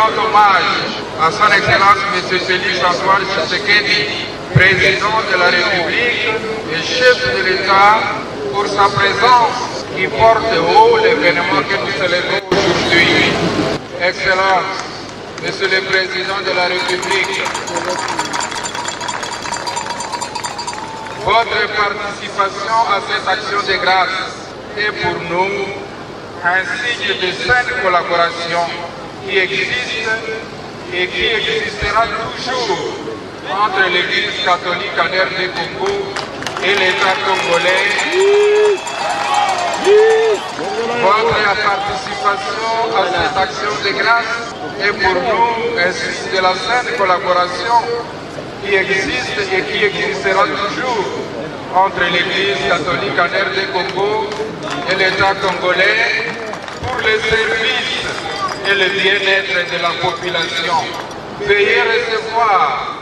rendre hommage à son Excellence M. Félix Antoine Tshisekedi, président de la République et chef de l'État, pour sa présence qui porte haut l'événement que nous célébrons aujourd'hui. Excellence, Monsieur le Président de la République, votre participation à cette action de grâce est pour nous un signe de saine collaboration qui existe et qui existera toujours entre l'Église catholique en RD Congo et l'État congolais. Votre participation à cette action de grâce est pour nous un signe de la saine collaboration qui existe et qui existera toujours entre l'Église catholique en RD Congo et l'État congolais pour le service et le bien-être de la population. Veuillez recevoir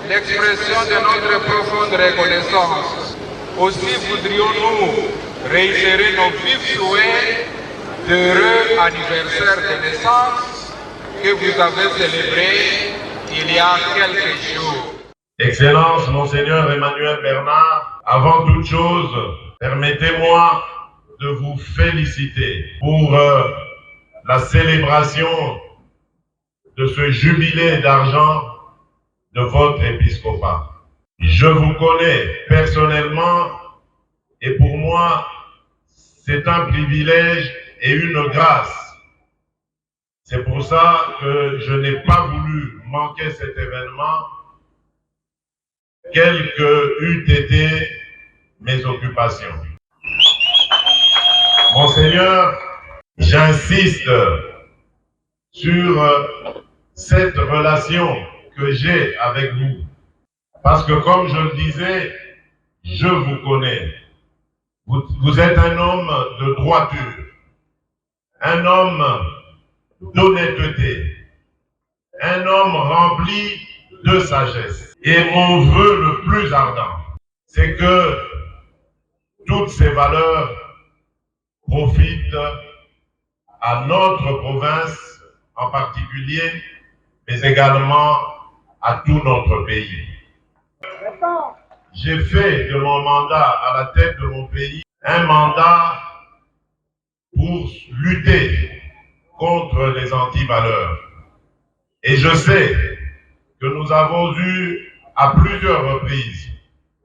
l'expression de notre profonde reconnaissance. Aussi voudrions-nous réitérer nos vifs souhaits d'heureux anniversaire de naissance que vous avez célébré il y a quelques jours. Excellence, Monseigneur Emmanuel Bernard, avant toute chose, permettez-moi de vous féliciter pour la célébration de ce jubilé d'argent de votre épiscopat. Je vous connais personnellement et pour moi, c'est un privilège et une grâce. C'est pour ça que je n'ai pas voulu manquer cet événement, quelles que eussent été mes occupations. Monseigneur, j'insiste sur cette relation que j'ai avec vous. Parce que comme je le disais, je vous connais. Vous êtes un homme de droiture, un homme d'honnêteté, un homme rempli de sagesse. Et mon vœu le plus ardent, c'est que toutes ces valeurs profitent à notre province en particulier, mais également à tout notre pays. J'ai fait de mon mandat à la tête de mon pays un mandat pour lutter contre les antivaleurs. Et je sais que nous avons eu à plusieurs reprises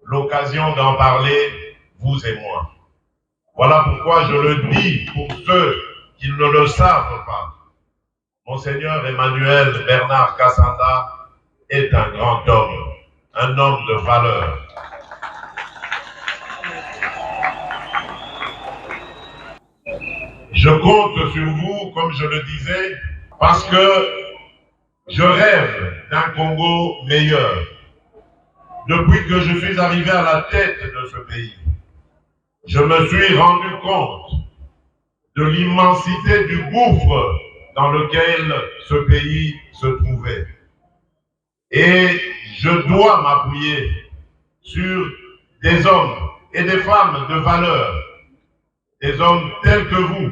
l'occasion d'en parler, vous et moi. Voilà pourquoi je le dis pour ceux qui ne le savent pas. Monseigneur Emmanuel Bernard Kasanda est un grand homme, un homme de valeur. Je compte sur vous, comme je le disais, parce que je rêve d'un Congo meilleur. Depuis que je suis arrivé à la tête de ce pays, je me suis rendu compte de l'immensité du gouffre dans lequel ce pays se trouvait. Et je dois m'appuyer sur des hommes et des femmes de valeur, des hommes tels que vous,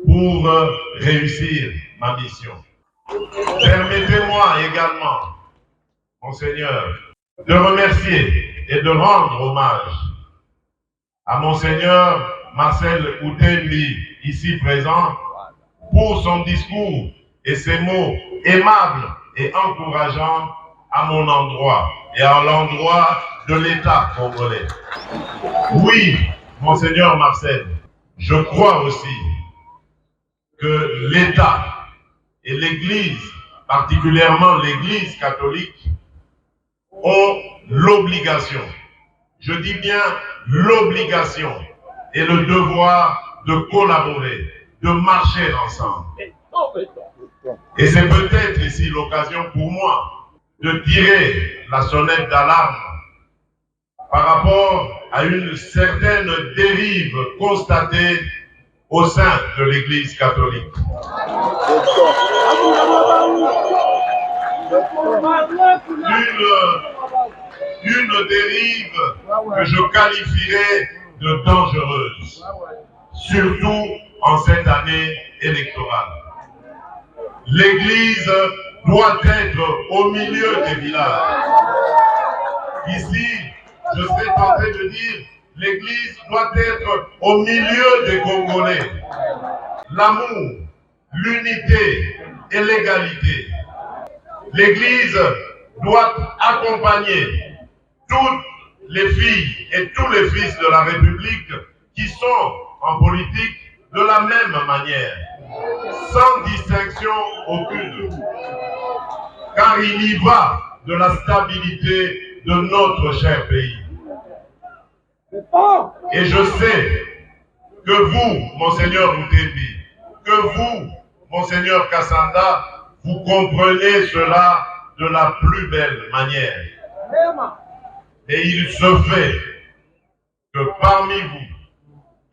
pour réussir ma mission. Permettez-moi également, Monseigneur, de remercier et de rendre hommage à Monseigneur Marcel Outembi, ici présent, pour son discours et ses mots aimables et encourageants à mon endroit et à l'endroit de l'État congolais. Oui, Monseigneur Marcel, je crois aussi que l'État et l'Église, particulièrement l'Église catholique, ont l'obligation, je dis bien l'obligation et le devoir de collaborer, de marcher ensemble. Et c'est peut-être ici l'occasion pour moi de tirer la sonnette d'alarme par rapport à une certaine dérive constatée au sein de l'Église catholique. Une dérive que je qualifierais de dangereuse, surtout en cette année électorale. L'église doit être au milieu des villages. Ici, je serais tenté de dire, l'église doit être au milieu des Congolais. L'amour, l'unité et l'égalité. L'église doit accompagner toutes les filles et tous les fils de la République qui sont en politique de la même manière, sans distinction aucune. Car il y va de la stabilité de notre cher pays. Et je sais que vous, Monseigneur Moutembi, que vous, Monseigneur Kassanda, vous comprenez cela de la plus belle manière. Et il se fait que parmi vous,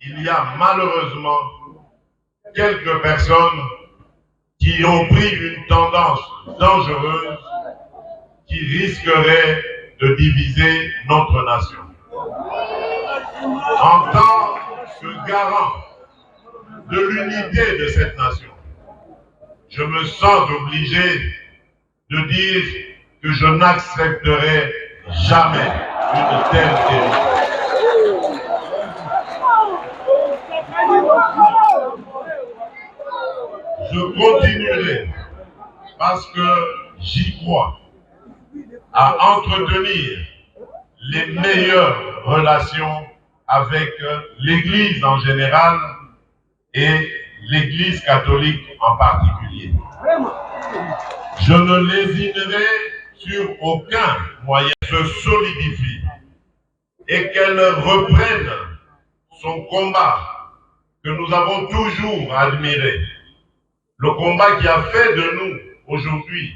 il y a malheureusement quelques personnes qui ont pris une tendance dangereuse qui risquerait de diviser notre nation. En tant que garant de l'unité de cette nation, je me sens obligé de dire que je n'accepterai jamais une telle dérive. Je continuerai parce que j'y crois à entretenir les meilleures relations avec l'Église en général et l'Église catholique en particulier. Je ne lésinerai sur aucun moyen de se solidifier et qu'elle reprenne son combat que nous avons toujours admiré. Le combat qui a fait de nous aujourd'hui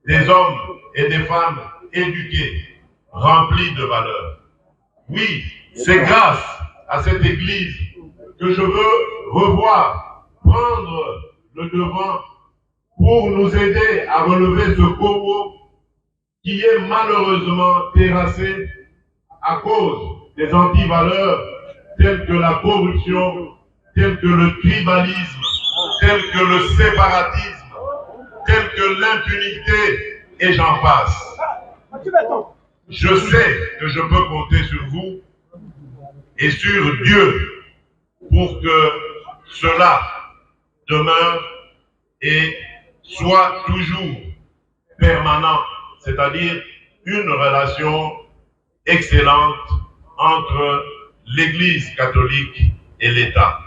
des hommes et des femmes éduqués, remplis de valeurs. Oui, c'est grâce à cette Église que je veux revoir prendre le devant pour nous aider à relever ce Congo qui est malheureusement terrassé à cause des antivaleurs telles que la corruption, telles que le tribalisme, telles que le séparatisme, telles que l'impunité, et j'en passe. Je sais que je peux compter sur vous et sur Dieu pour que cela demeure et soit toujours permanent, c'est-à-dire une relation excellente entre l'Église catholique et l'État.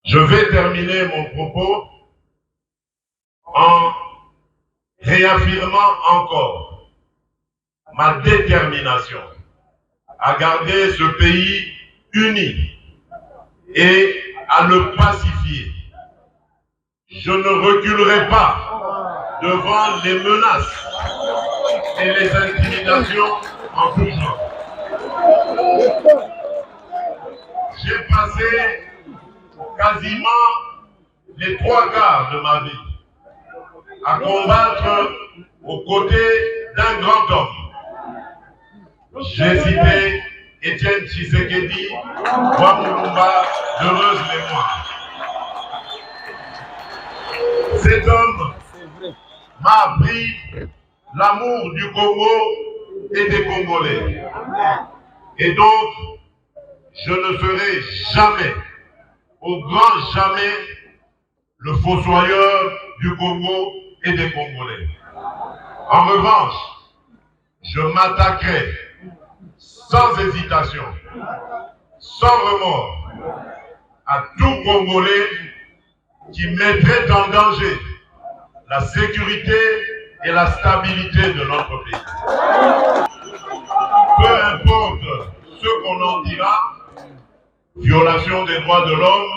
Je vais terminer mon propos en réaffirmant encore ma détermination à garder ce pays uni et à le pacifier. Je ne reculerai pas devant les menaces et les intimidations en tout genre. J'ai passé quasiment les 3/4 de ma vie à combattre aux côtés d'un grand homme. J'ai cité Étienne Tshisekedi, Wamulumba, d'heureuse mémoire. Cet homme m'a appris l'amour du Congo et des Congolais. Et donc, je ne serai jamais, au grand jamais, le fossoyeur du Congo et des Congolais. En revanche, je m'attaquerai sans hésitation, sans remords, à tout Congolais qui mettrait en danger la sécurité et la stabilité de notre pays. Peu importe ce qu'on en dira, violation des droits de l'homme,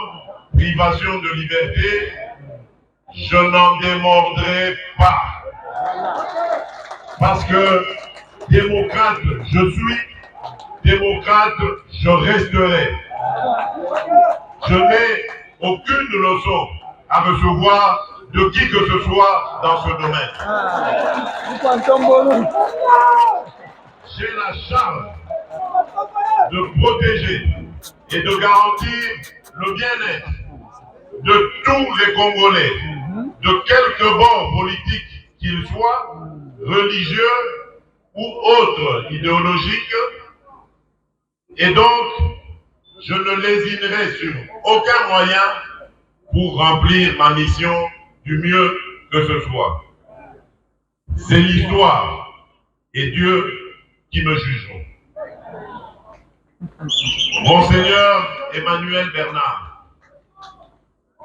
privation de liberté, je n'en démordrai pas. Parce que démocrate je suis, démocrate je resterai. Je n'ai aucune leçon à recevoir de qui que ce soit dans ce domaine. J'ai la charge de protéger et de garantir le bien-être de tous les Congolais, de quelque bord politique qu'ils soient, religieux ou autres idéologiques, et donc je ne lésinerai sur aucun moyen pour remplir ma mission du mieux que ce soit. C'est l'histoire et Dieu qui me jugeront. Monseigneur Emmanuel Bernard,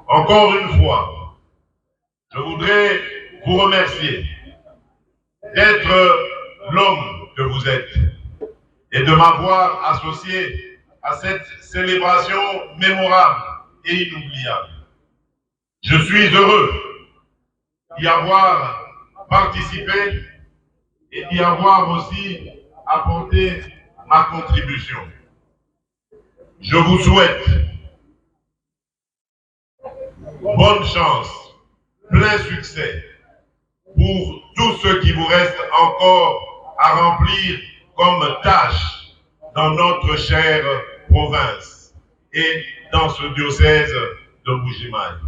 encore une fois, je voudrais vous remercier d'être l'homme que vous êtes et de m'avoir associé à cette célébration mémorable et inoubliable. Je suis heureux d'y avoir participé et d'y avoir aussi apporté ma contribution. Je vous souhaite bonne chance, plein succès pour tout ce qui vous reste encore à remplir comme tâche dans notre chère province et dans ce diocèse de Mbuji-Mayi.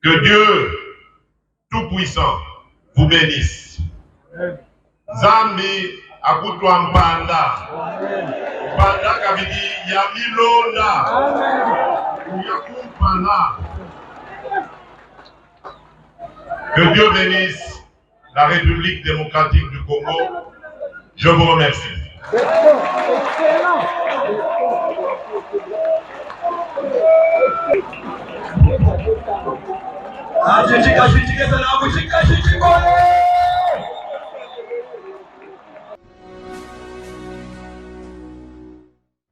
Que Dieu Tout-Puissant vous bénisse. Zambi akutwa mpanda. Mpanda kabidi ya milonda. Yakumpanda. Que Dieu bénisse la République démocratique du Congo. Je vous remercie. Excellent.